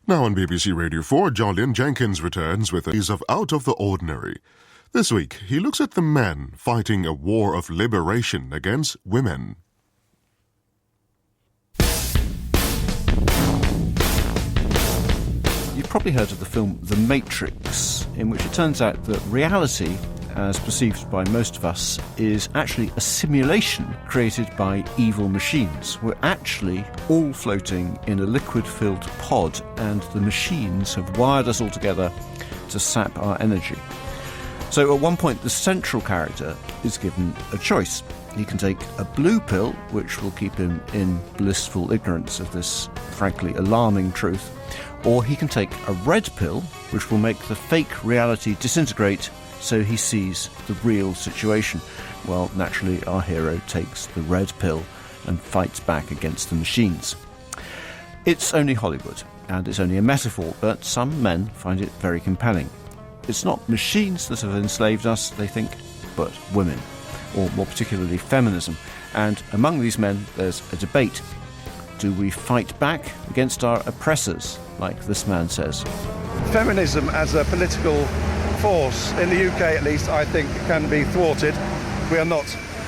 Now on BBC Radio 4, Jolyon Jenkins returns with a piece of Out of the Ordinary. This week, he looks at the men fighting a war of liberation against women. You've probably heard of the film The Matrix, in which it turns out that reality, as perceived by most of us, is actually a simulation created by evil machines. We're actually all floating in a liquid-filled pod, and the machines have wired us all together to sap our energy. So at one point, the central character is given a choice. He can take a blue pill, which will keep him in blissful ignorance of this, frankly, alarming truth, or he can take a red pill, which will make the fake reality disintegrate so he sees the real situation. Well, naturally, our hero takes the red pill and fights back against the machines. It's only Hollywood, and it's only a metaphor, but some men find it very compelling. It's not machines that have enslaved us, they think, but women, or more particularly feminism. And among these men, there's a debate. Do we fight back against our oppressors, like this man says? Feminism as a political force, in the UK at least, I think can be thwarted. We're not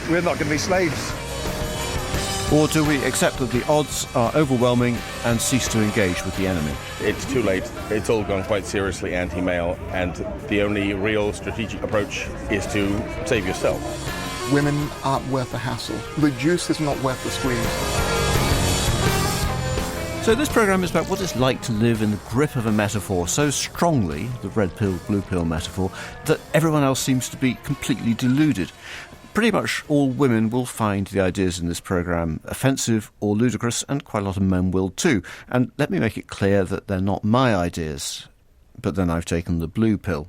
going to be slaves. Or do we accept that the odds are overwhelming and cease to engage with the enemy? It's too late. It's all gone quite seriously anti-male, and the only real strategic approach is to save yourself. Women aren't worth the hassle. The juice is not worth the squeeze. So this programme is about what it's like to live in the grip of a metaphor so strongly, the red pill, blue pill metaphor, that everyone else seems to be completely deluded. Pretty much all women will find the ideas in this programme offensive or ludicrous, and quite a lot of men will too. And let me make it clear that they're not my ideas, but then I've taken the blue pill.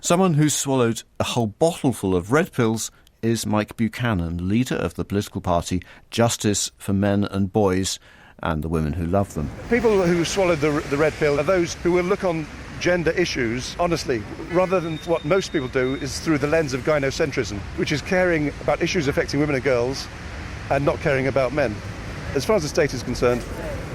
Someone who's swallowed a whole bottle full of red pills is Mike Buchanan, leader of the political party Justice for Men and Boys, and the women who love them. People who swallow the red pill are those who will look on gender issues, honestly, rather than what most people do, is through the lens of gynocentrism, which is caring about issues affecting women and girls and not caring about men. As far as the state is concerned,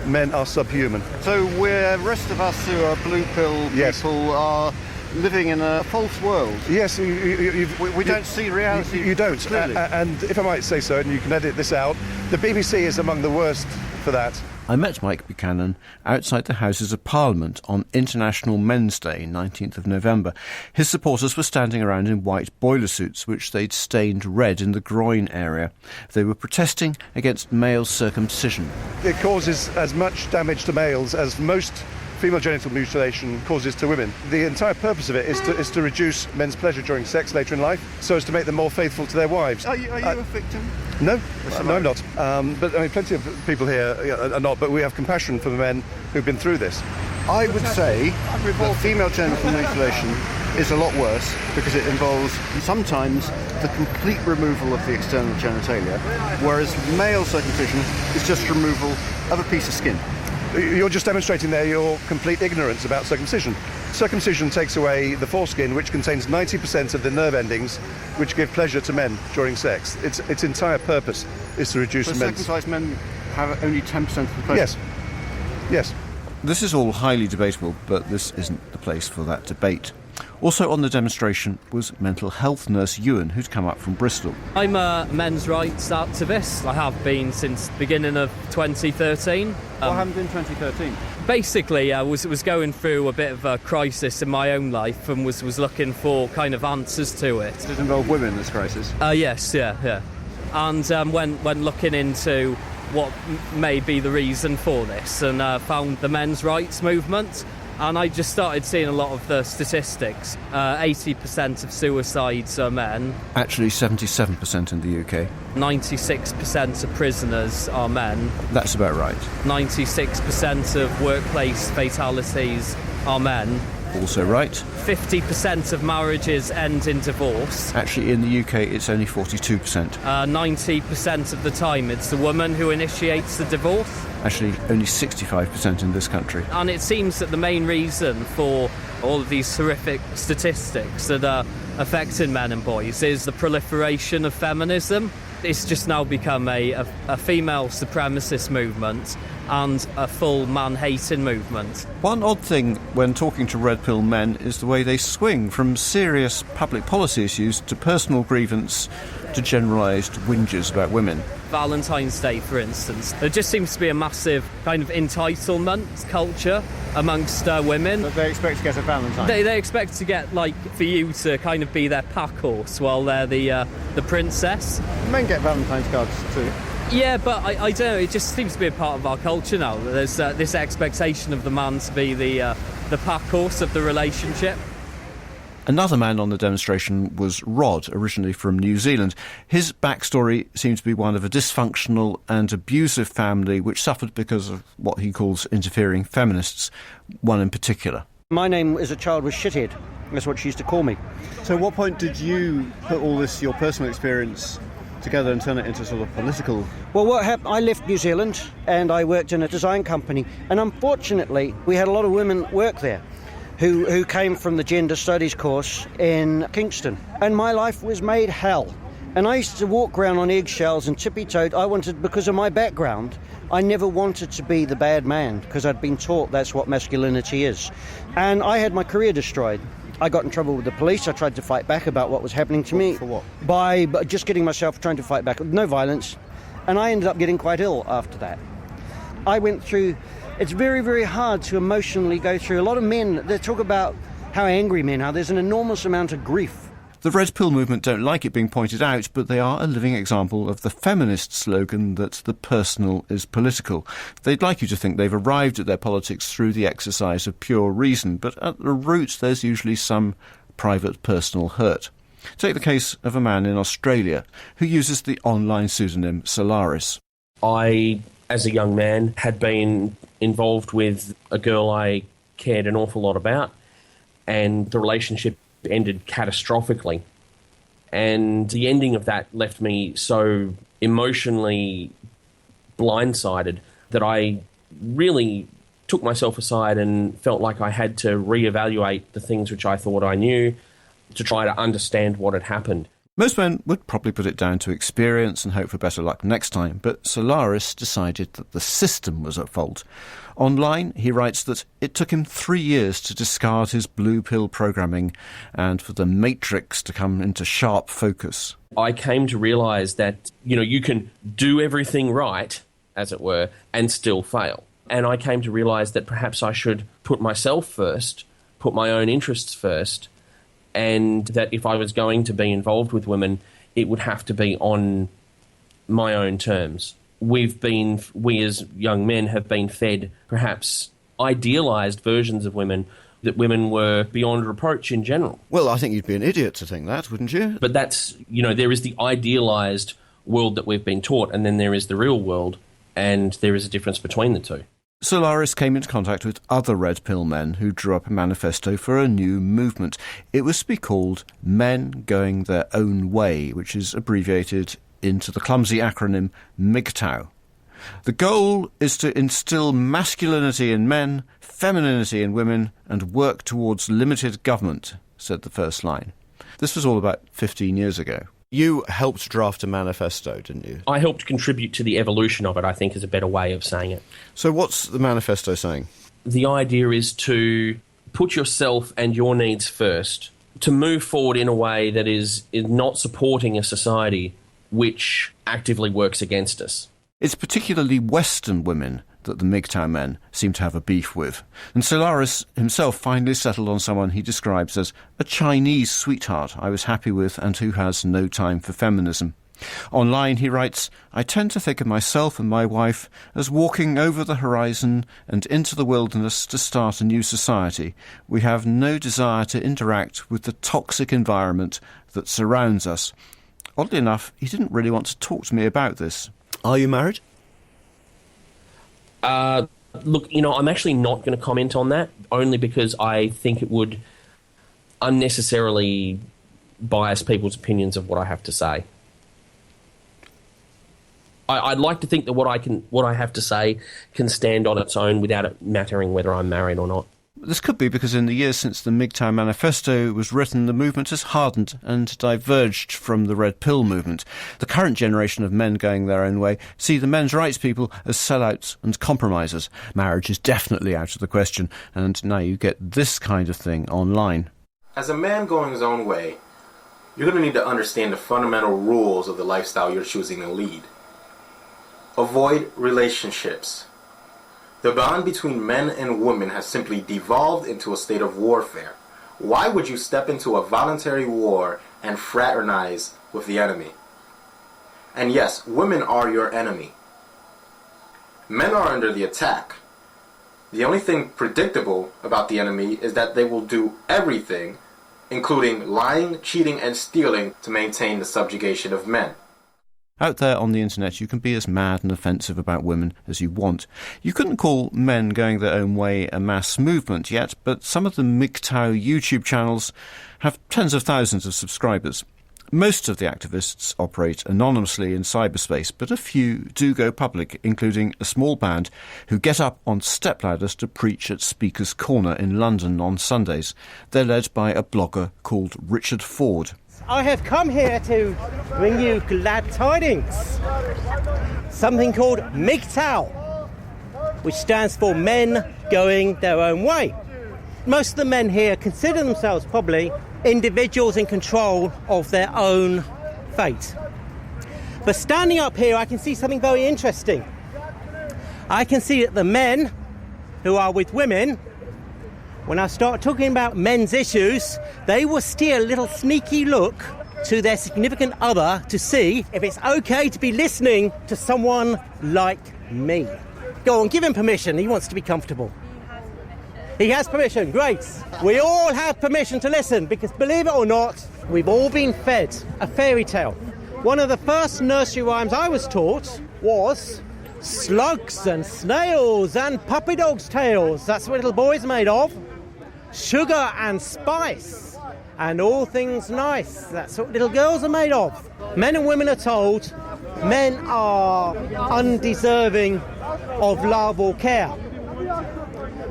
men are subhuman. So the rest of us who are blue pill people are living in a false world. Yes, we don't see reality. You don't. Clearly. And if I might say so, and you can edit this out, the BBC is among the worst for that. I met Mike Buchanan outside the Houses of Parliament on International Men's Day, 19th of November. His supporters were standing around in white boiler suits, which they'd stained red in the groin area. They were protesting against male circumcision. It causes as much damage to males as most female genital mutilation causes to women. The entire purpose of it is to reduce men's pleasure during sex later in life, so as to make them more faithful to their wives. Are you a victim? No, I'm not. But I mean, plenty of people here are not, but we have compassion for the men who've been through this. I would say that female genital mutilation is a lot worse because it involves sometimes the complete removal of the external genitalia, whereas male circumcision is just removal of a piece of skin. You're just demonstrating there your complete ignorance about circumcision. Circumcision takes away the foreskin, which contains 90% of the nerve endings which give pleasure to men during sex. Its entire purpose is to reduce so men's... circumcised men have only 10% of the pleasure? Yes. This is all highly debatable, but this isn't the place for that debate. Also on the demonstration was mental health nurse Ewan, who'd come up from Bristol. I'm a men's rights activist. I have been since the beginning of 2013. What happened in 2013? Basically, I was going through a bit of a crisis in my own life and was looking for kind of answers to it. Does it involve women, this crisis? Yes, yeah. And when looking into what may be the reason for this, and found the men's rights movement, and I just started seeing a lot of the statistics. 80% of suicides are men. Actually, 77% in the UK. 96% of prisoners are men. That's about right. 96% of workplace fatalities are men. Also right. 50% of marriages end in divorce. Actually, in the UK, it's only 42%. 90% of the time, it's the woman who initiates the divorce. Actually, only 65% in this country. And it seems that the main reason for all of these horrific statistics that are affecting men and boys is the proliferation of feminism. It's just now become a female supremacist movement and a full man-hating movement. One odd thing when talking to red pill men is the way they swing from serious public policy issues to personal grievance to generalised whinges about women. Valentine's Day, for instance, there just seems to be a massive kind of entitlement culture amongst women. But they expect to get a Valentine. They expect to get, like, for you to kind of be their pack horse while they're the princess. Men get Valentine's cards too. Yeah, but I don't know, it just seems to be a part of our culture now. There's this expectation of the man to be the pack horse of the relationship. Another man on the demonstration was Rod, originally from New Zealand. His backstory seemed to be one of a dysfunctional and abusive family which suffered because of what he calls interfering feminists, one in particular. My name as a child was Shithead. That's what she used to call me. So at what point did you put all this, your personal experience, together and turn it into sort of political? Well, what happened, I left New Zealand and I worked in a design company, and unfortunately we had a lot of women work there who came from the gender studies course in Kingston, and my life was made hell. And I used to walk around on eggshells and tippy-toed. Because of my background, I never wanted to be the bad man, because I'd been taught that's what masculinity is. And I had my career destroyed. I got in trouble with the police. I tried to fight back about what was happening to me. For what? By just getting myself trying to fight back, no violence. And I ended up getting quite ill after that. I went through... It's very, very hard to emotionally go through. A lot of men, they talk about how angry men are. There's an enormous amount of grief. The red pill movement don't like it being pointed out, but they are a living example of the feminist slogan that the personal is political. They'd like you to think they've arrived at their politics through the exercise of pure reason, but at the root there's usually some private personal hurt. Take the case of a man in Australia who uses the online pseudonym Solaris. I, as a young man, had been involved with a girl I cared an awful lot about, and the relationship ended catastrophically. And the ending of that left me so emotionally blindsided that I really took myself aside and felt like I had to reevaluate the things which I thought I knew to try to understand what had happened. Most men would probably put it down to experience and hope for better luck next time, but Solaris decided that the system was at fault. Online, he writes that it took him 3 years to discard his blue pill programming and for the matrix to come into sharp focus. I came to realise that, you can do everything right, as it were, and still fail. And I came to realise that perhaps I should put myself first, put my own interests first, and that if I was going to be involved with women, it would have to be on my own terms. We as young men have been fed perhaps idealised versions of women, that women were beyond reproach in general. Well, I think you'd be an idiot to think that, wouldn't you? But that's, there is the idealised world that we've been taught, and then there is the real world, and there is a difference between the two. Solaris came into contact with other red pill men who drew up a manifesto for a new movement. It was to be called Men Going Their Own Way, which is abbreviated into the clumsy acronym MGTOW. The goal is to instill masculinity in men, femininity in women, and work towards limited government, said the first line. This was all about 15 years ago. You helped draft a manifesto, didn't you? I helped contribute to the evolution of it, I think is a better way of saying it. So what's the manifesto saying? The idea is to put yourself and your needs first, to move forward in a way that is not supporting a society which actively works against us. It's particularly Western women that the MGTOW men seem to have a beef with. And Solaris himself finally settled on someone he describes as a Chinese sweetheart I was happy with and who has no time for feminism. Online he writes, I tend to think of myself and my wife as walking over the horizon and into the wilderness to start a new society. We have no desire to interact with the toxic environment that surrounds us. Oddly enough, he didn't really want to talk to me about this. Are you married? Look, I'm actually not going to comment on that, only because I think it would unnecessarily bias people's opinions of what I have to say. I'd like to think that what I have to say can stand on its own without it mattering whether I'm married or not. This could be because in the years since the MGTOW manifesto was written, the movement has hardened and diverged from the Red Pill movement. The current generation of men going their own way see the men's rights people as sellouts and compromisers. Marriage is definitely out of the question, and now you get this kind of thing online. As a man going his own way, you're going to need to understand the fundamental rules of the lifestyle you're choosing to lead. Avoid relationships. The bond between men and women has simply devolved into a state of warfare. Why would you step into a voluntary war and fraternize with the enemy? And yes, women are your enemy. Men are under the attack. The only thing predictable about the enemy is that they will do everything, including lying, cheating, and stealing, to maintain the subjugation of men. Out there on the internet, you can be as mad and offensive about women as you want. You couldn't call men going their own way a mass movement yet, but some of the MGTOW YouTube channels have tens of thousands of subscribers. Most of the activists operate anonymously in cyberspace, but a few do go public, including a small band who get up on stepladders to preach at Speaker's Corner in London on Sundays. They're led by a blogger called Richard Ford. I have come here to bring you glad tidings. Something called MGTOW, which stands for Men Going Their Own Way. Most of the men here consider themselves probably individuals in control of their own fate. But standing up here, I can see something very interesting. I can see that the men who are with women, when I start talking about men's issues, they will steer a little sneaky look to their significant other to see if it's okay to be listening to someone like me. Go on, give him permission. He wants to be comfortable. He has permission. Great. We all have permission to listen because, believe it or not, we've all been fed a fairy tale. One of the first nursery rhymes I was taught was slugs and snails and puppy dogs' tails. That's what little boys are made of. Sugar and spice and all things nice. That's what little girls are made of. Men and women are told men are undeserving of love or care.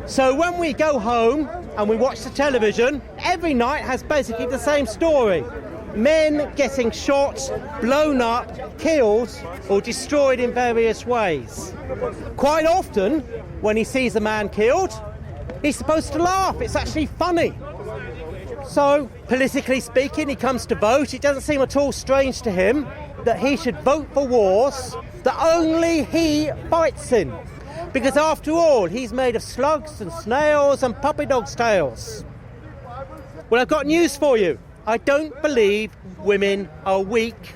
So when we go home and we watch the television, every night has basically the same story. Men getting shot, blown up, killed or destroyed in various ways. Quite often, when he sees a man killed, he's supposed to laugh. It's actually funny. So, politically speaking, he comes to vote. It doesn't seem at all strange to him that he should vote for wars that only he fights in. Because after all, he's made of slugs and snails and puppy dogs' tails. Well, I've got news for you. I don't believe women are weak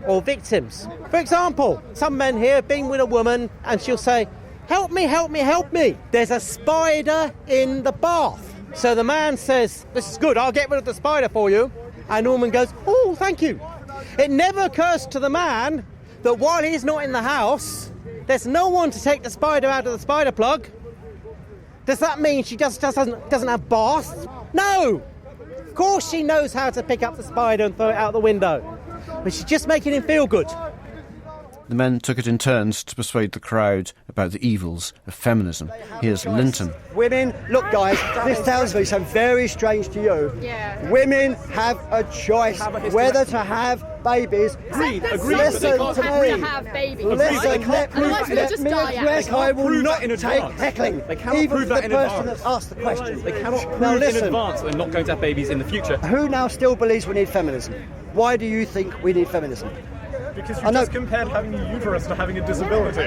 or victims. For example, some men here have been with a woman and she'll say, "Help me, help me, help me. There's a spider in the bath." So the man says, "This is good, I'll get rid of the spider for you." And the woman goes, "Oh, thank you." It never occurs to the man that while he's not in the house, there's no one to take the spider out of the spider plug. Does that mean she just doesn't have baths? No! Of course she knows how to pick up the spider and throw it out the window. But she's just making him feel good. The men took it in turns to persuade the crowd about the evils of feminism. Here's Linton. Women, look guys, this sounds very strange to you. Yeah. Women have a choice whether to have babies. Agreed. Listen to me. Have babies. Listen, let me die address. I will not take heckling. They cannot even prove that the in person advance. that's asked the question. They cannot prove now, in listen, advance that they're not going to have babies in the future. Who now still believes we need feminism? Why do you think we need feminism? Because you just compared having a uterus to having a disability.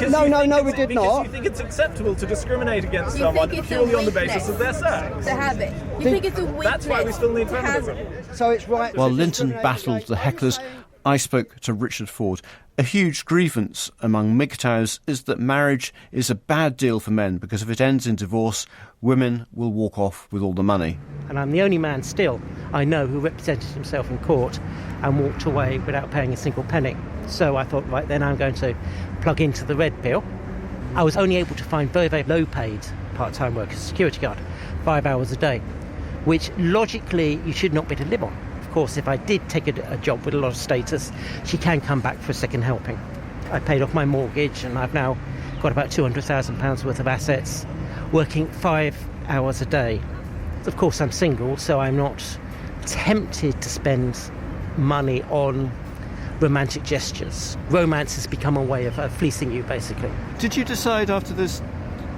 No, we did not. Because you think it's acceptable to discriminate against someone purely on the basis of their sex. To have it. You think it's a weakness. That's why we still need feminism. So it's right. While Linton battled the hecklers, I spoke to Richard Ford. A huge grievance among MGTOWs is that marriage is a bad deal for men because if it ends in divorce, women will walk off with all the money. And I'm the only man still I know who represented himself in court and walked away without paying a single penny. So I thought, right then I'm going to plug into the red pill. I was only able to find very, very low paid part-time work as a security guard, 5 hours a day, which logically you should not be able to live on. Of course, if I did take a job with a lot of status, she can come back for a second helping. I paid off my mortgage and I've now got about £200,000 worth of assets, working 5 hours a day. Of course, I'm single, so I'm not tempted to spend money on romantic gestures. Romance has become a way of fleecing you, basically. Did you decide after this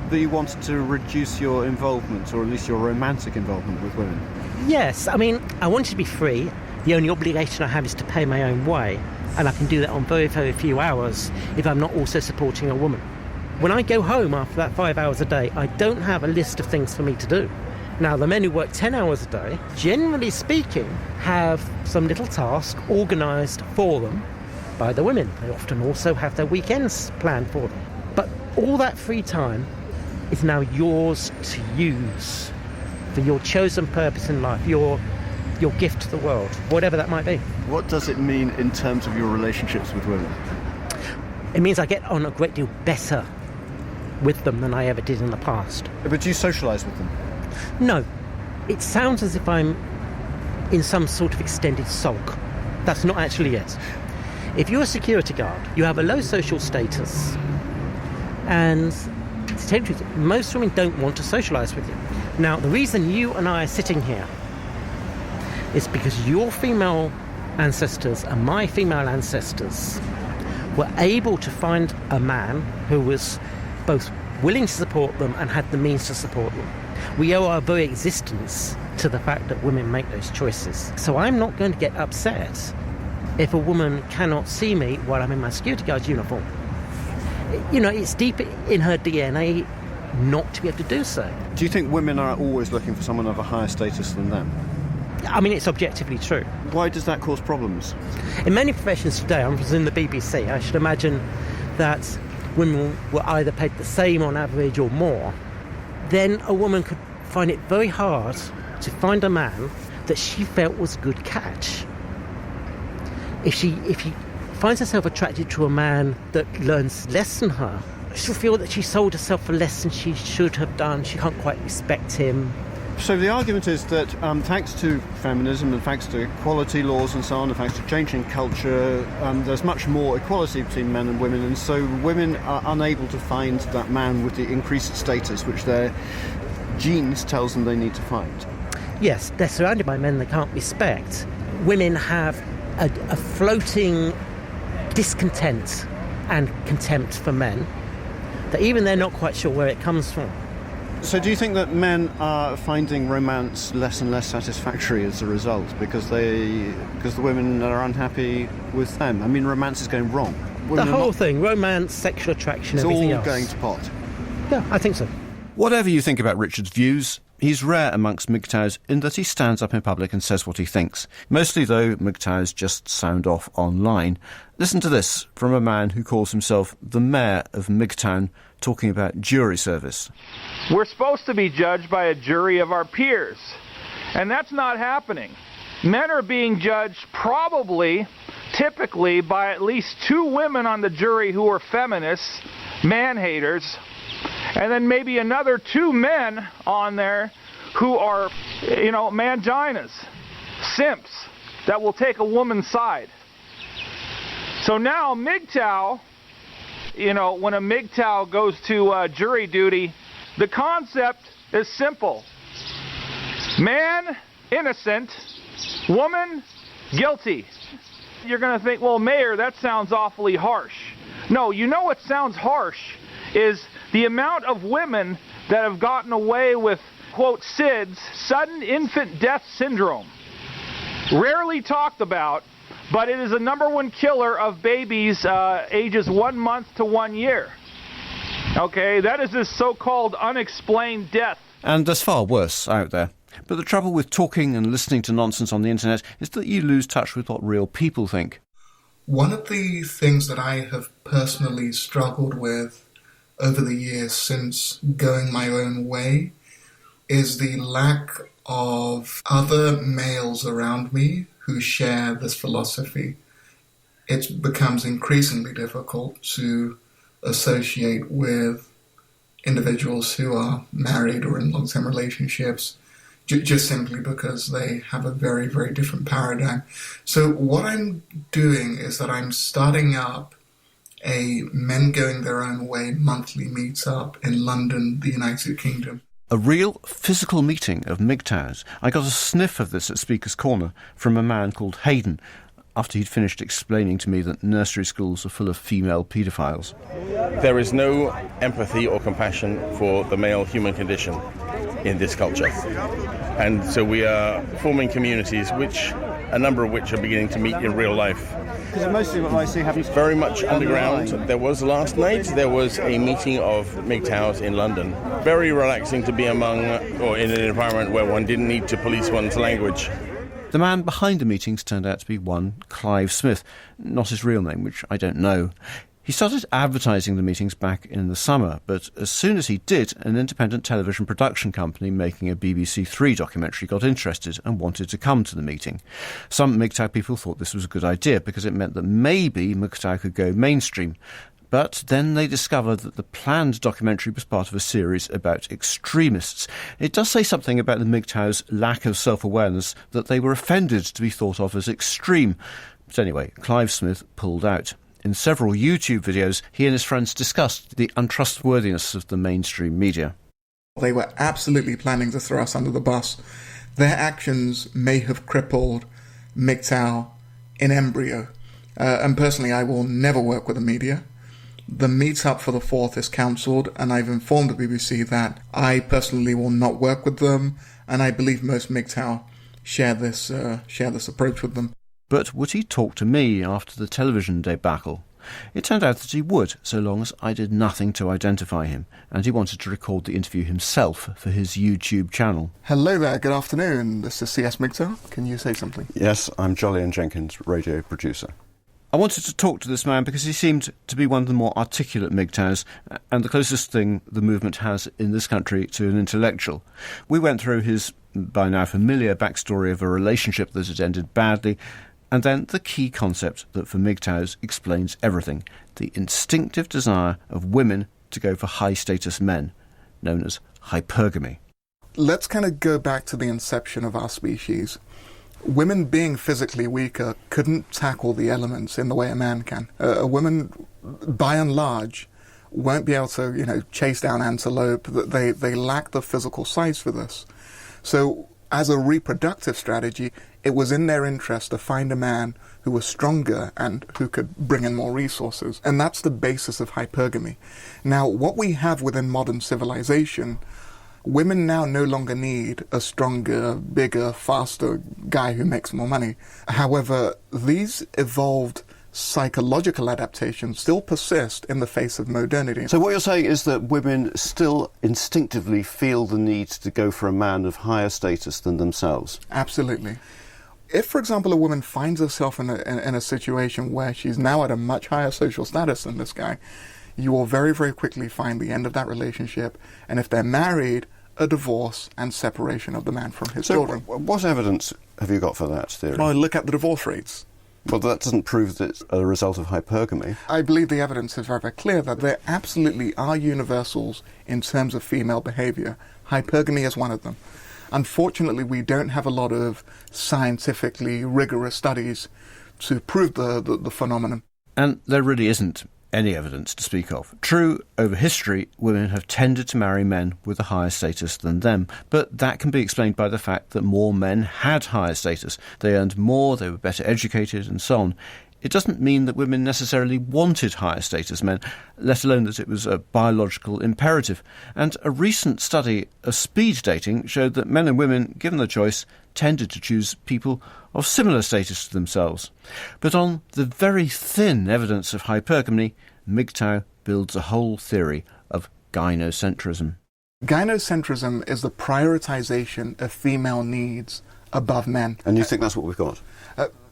that you wanted to reduce your involvement, or at least your romantic involvement with women? Yes, I mean, I wanted to be free. The only obligation I have is to pay my own way, and I can do that on very, very few hours if I'm not also supporting a woman. When I go home after that 5 hours a day, I don't have a list of things for me to do. Now, the men who work 10 hours a day, generally speaking, have some little task organised for them by the women. They often also have their weekends planned for them. But all that free time is now yours to use for your chosen purpose in life, your gift to the world, whatever that might be. What does it mean in terms of your relationships with women? It means I get on a great deal better with them than I ever did in the past. But do you socialise with them? No. It sounds as if I'm in some sort of extended sulk. That's not actually it. If you're a security guard, you have a low social status, and to tell you the truth, most women don't want to socialise with you. Now, the reason you and I are sitting here is because your female ancestors and my female ancestors were able to find a man who was both willing to support them and had the means to support them. We owe our very existence to the fact that women make those choices. So I'm not going to get upset if a woman cannot see me while I'm in my security guard's uniform. You know, it's deep in her DNA not to be able to do so. Do you think women are always looking for someone of a higher status than them? I mean, it's objectively true. Why does that cause problems? In many professions today, I was in the BBC, I should imagine that women were either paid the same on average or more. Then a woman could find it very hard to find a man that she felt was a good catch. If she finds herself attracted to a man that learns less than her, she'll feel that she sold herself for less than she should have done. She can't quite respect him. So the argument is that thanks to feminism and thanks to equality laws and so on, and thanks to changing culture, there's much more equality between men and women, and so women are unable to find that man with the increased status which their genes tells them they need to find. Yes, they're surrounded by men they can't respect. Women have a floating discontent and contempt for men that even they're not quite sure where it comes from. So do you think that men are finding romance less and less satisfactory as a result because the women are unhappy with them? I mean, romance is going wrong. The whole thing, romance, sexual attraction, everything else. It's all going to pot. Yeah, I think so. Whatever you think about Richard's views, he's rare amongst MGTOWs in that he stands up in public and says what he thinks. Mostly, though, MGTOWs just sound off online. Listen to this from a man who calls himself the mayor of MGTOW, talking about jury service. We're supposed to be judged by a jury of our peers, and that's not happening. Men are being judged typically by at least 2 women on the jury who are feminists, man-haters, and then maybe another 2 men on there who are, manginas, simps, that will take a woman's side. So now MGTOW, when a MGTOW goes to jury duty, the concept is simple. Man, innocent. Woman, guilty. You're going to think, well, Mayor, that sounds awfully harsh. No, you know what sounds harsh is the amount of women that have gotten away with, quote, SIDS, sudden infant death syndrome. Rarely talked about, but it is the #1 killer of babies ages 1 month to 1 year. Okay, that is this so-called unexplained death. And there's far worse out there. But the trouble with talking and listening to nonsense on the internet is that you lose touch with what real people think. One of the things that I have personally struggled with over the years since going my own way is the lack of other males around me who share this philosophy. It becomes increasingly difficult to associate with individuals who are married or in long-term relationships just simply because they have a very, very different paradigm. So what I'm doing is that I'm starting up a men going their own way monthly meetup in London, the United Kingdom. A real physical meeting of MGTOWs. I got a sniff of this at Speaker's Corner from a man called Hayden, after he'd finished explaining to me that nursery schools are full of female paedophiles. There is no empathy or compassion for the male human condition in this culture. And so we are forming communities a number of which are beginning to meet in real life. Because mostly what I see happens very much underground. There was last night, there was a meeting of MGTOWs in London. Very relaxing to be among, or in an environment where one didn't need to police one's language. The man behind the meetings turned out to be one Clive Smith, not his real name, which I don't know. He started advertising the meetings back in the summer, but as soon as he did, an independent television production company making a BBC Three documentary got interested and wanted to come to the meeting. Some MGTOW people thought this was a good idea because it meant that maybe MGTOW could go mainstream. But then they discovered that the planned documentary was part of a series about extremists. It does say something about the MGTOW's lack of self-awareness, that they were offended to be thought of as extreme. But anyway, Clive Smith pulled out. In several YouTube videos, he and his friends discussed the untrustworthiness of the mainstream media. They were absolutely planning to throw us under the bus. Their actions may have crippled MGTOW in embryo. And personally, I will never work with the media. The meetup for the 4th is cancelled, and I've informed the BBC that I personally will not work with them, and I believe most MGTOW share this approach with them. But would he talk to me after the television debacle? It turned out that he would, so long as I did nothing to identify him, and he wanted to record the interview himself for his YouTube channel. Hello there, good afternoon. This is CS MGTOW. Can you say something? Yes, I'm Jolyon Jenkins, radio producer. I wanted to talk to this man because he seemed to be one of the more articulate MGTOWs and the closest thing the movement has in this country to an intellectual. We went through his, by now familiar, backstory of a relationship that had ended badly, and then the key concept that for MGTOWs explains everything, the instinctive desire of women to go for high-status men, known as hypergamy. Let's kind of go back to the inception of our species. Women being physically weaker couldn't tackle the elements in the way a man can. A woman, by and large, won't be able to, chase down antelope. They lack the physical size for this. So, as a reproductive strategy, it was in their interest to find a man who was stronger and who could bring in more resources. And that's the basis of hypergamy. Now, what we have within modern civilization, women now no longer need a stronger, bigger, faster guy who makes more money. However, these evolved psychological adaptations still persist in the face of modernity. So what you're saying is that women still instinctively feel the need to go for a man of higher status than themselves? Absolutely. If, for example, a woman finds herself in a situation where she's now at a much higher social status than this guy, you will very, very quickly find the end of that relationship, and if they're married, a divorce and separation of the man from his children. What evidence have you got for that theory? Well, look at the divorce rates. Well, that doesn't prove that it's a result of hypergamy. I believe the evidence is very, very clear that there absolutely are universals in terms of female behaviour. Hypergamy is one of them. Unfortunately, we don't have a lot of scientifically rigorous studies to prove the phenomenon. And there really isn't any evidence to speak of. True, over history, women have tended to marry men with a higher status than them, but that can be explained by the fact that more men had higher status. They earned more, they were better educated, and so on. It doesn't mean that women necessarily wanted higher status men, let alone that it was a biological imperative. And a recent study of speed dating showed that men and women, given the choice, tended to choose people of similar status to themselves. But on the very thin evidence of hypergamy, MGTOW builds a whole theory of gynocentrism. Gynocentrism is the prioritization of female needs above men. And you think that's what we've got?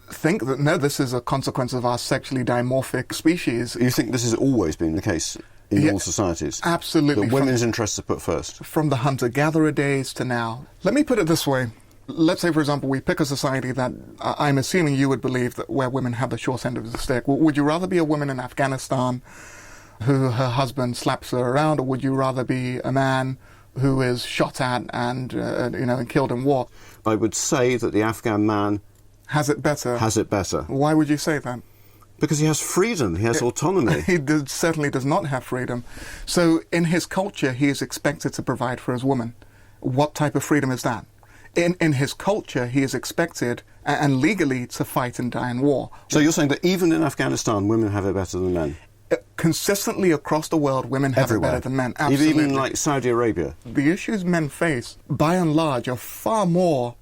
Think that, no, this is a consequence of our sexually dimorphic species. You think this has always been the case in all societies? Absolutely. That women's interests are put first? From the hunter-gatherer days to now. Let me put it this way. Let's say, for example, we pick a society that I'm assuming you would believe that where women have the short end of the stick. Would you rather be a woman in Afghanistan who her husband slaps her around, or would you rather be a man who is shot at and killed in war? I would say that the Afghan man has it better. Has it better. Why would you say that? Because he has freedom, he has autonomy. He certainly does not have freedom. So in his culture, he is expected to provide for his woman. What type of freedom is that? In his culture, he is expected, and legally, to fight and die in war. So you're saying that even in Afghanistan, women have it better than men? Consistently across the world, women have Everywhere. it better than men. Absolutely. Even like Saudi Arabia? The issues men face, by and large, are far more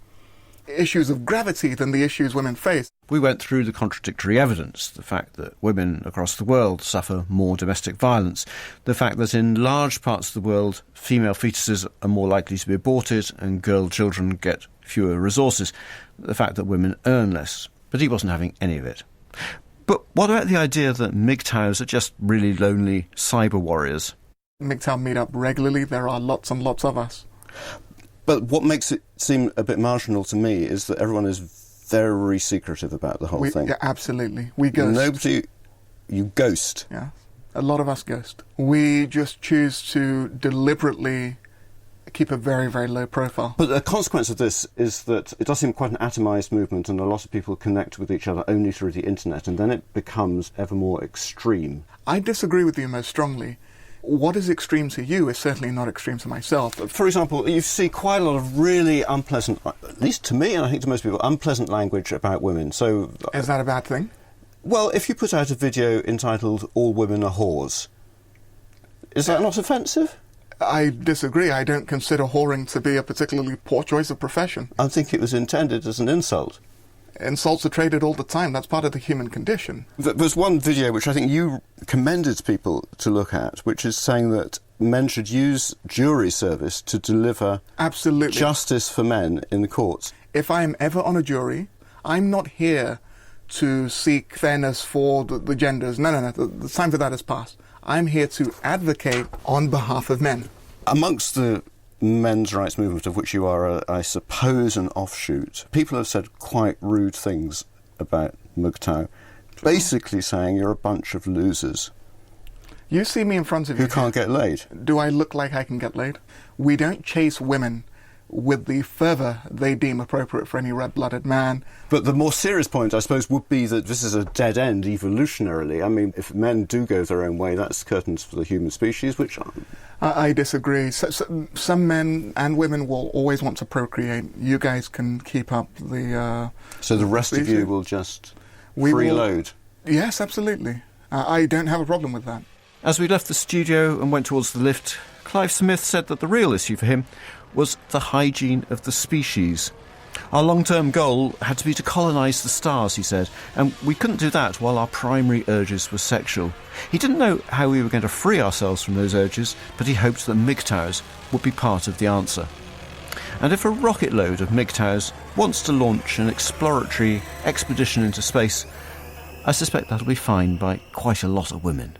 issues of gravity than the issues women face. We went through the contradictory evidence, the fact that women across the world suffer more domestic violence, the fact that in large parts of the world female fetuses are more likely to be aborted and girl children get fewer resources, the fact that women earn less. But he wasn't having any of it. But what about the idea that MGTOWs are just really lonely cyber warriors? MGTOW meet up regularly. There are lots and lots of us. But what makes it seem a bit marginal to me is that everyone is very secretive about the whole thing. Yeah, absolutely. We ghost. You ghost. Yeah, a lot of us ghost. We just choose to deliberately keep a very, very low profile. But the consequence of this is that it does seem quite an atomised movement, and a lot of people connect with each other only through the internet, and then it becomes ever more extreme. I disagree with you most strongly. What is extreme to you is certainly not extreme to myself. For example, you see quite a lot of really unpleasant, at least to me and I think to most people, unpleasant language about women. So, is that a bad thing? Well, if you put out a video entitled "All Women Are Whores," is that not offensive? I disagree. I don't consider whoring to be a particularly poor choice of profession. I think it was intended as an insult. Insults are traded all the time. That's part of the human condition. There's one video which I think you commended people to look at, which is saying that men should use jury service to deliver absolutely justice for men in the courts. If I am ever on a jury, I'm not here to seek fairness for the genders. No. The time for that has passed. I'm here to advocate on behalf of men. Amongst the men's rights movement, of which you are, I suppose, an offshoot, people have said quite rude things about MGTOW, basically saying you're a bunch of losers. You see me in front of you. Who can't get laid. Do I look like I can get laid? We don't chase women with the fervour they deem appropriate for any red-blooded man. But the more serious point, I suppose, would be that this is a dead end evolutionarily. I mean, if men do go their own way, that's curtains for the human species, which I disagree. Some men and women will always want to procreate. You guys can keep up the... so the rest of you will just freeload? Yes, absolutely. I don't have a problem with that. As we left the studio and went towards the lift, Clive Smith said that the real issue for him was the hygiene of the species. Our long-term goal had to be to colonise the stars, he said, and we couldn't do that while our primary urges were sexual. He didn't know how we were going to free ourselves from those urges, but he hoped that MGTOWs would be part of the answer. And if a rocket load of MGTOWs wants to launch an exploratory expedition into space, I suspect that'll be fine by quite a lot of women.